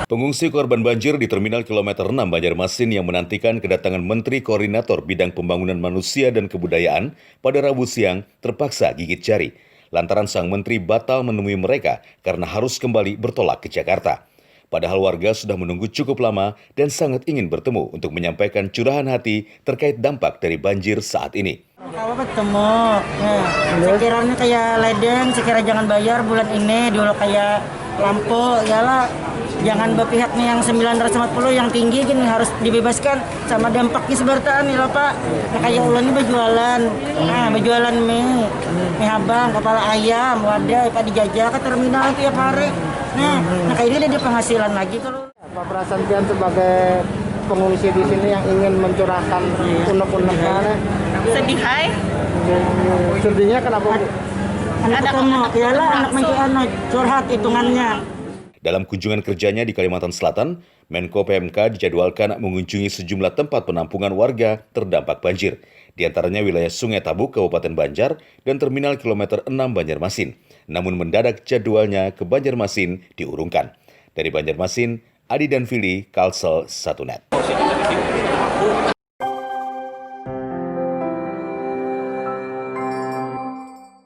Pengungsi korban banjir di Terminal Kilometer 6 Banjarmasin yang menantikan kedatangan Menteri Koordinator Bidang Pembangunan Manusia dan Kebudayaan pada Rabu siang terpaksa gigit jari. Lantaran sang menteri batal menemui mereka karena harus kembali bertolak ke Jakarta. Padahal warga sudah menunggu cukup lama dan sangat ingin bertemu untuk menyampaikan curahan hati terkait dampak dari banjir saat ini. Kalau ketemu, sekiranya kayak ledeng, sekira jangan bayar bulan ini, dulu kayak lampu, yalah jangan berpihaknya yang 940 yang tinggi gini harus dibebaskan sama dampaknya sebertaan nih lah Pak. Nah, kayak ulan ini berjualan, berjualan mie abang, kepala ayam, wadah, Pak dijajah ke terminal tiap hari. Nah kayak ini ada penghasilan lagi kalau. Pak Prasantian sebagai pengungsi di sini yang ingin mencurahkan unek-uneknya. Sedih, hai. Sedihnya kenapa? Anak ketemu, yalah anak anak curhat hitungannya. Dalam kunjungan kerjanya di Kalimantan Selatan, Menko PMK dijadwalkan mengunjungi sejumlah tempat penampungan warga terdampak banjir, di antaranya wilayah Sungai Tabuk, Kabupaten Banjar, dan Terminal Kilometer 6 Banjarmasin. Namun mendadak jadwalnya ke Banjarmasin diurungkan. Dari Banjarmasin, Adi dan Fili, Kalsel 1net.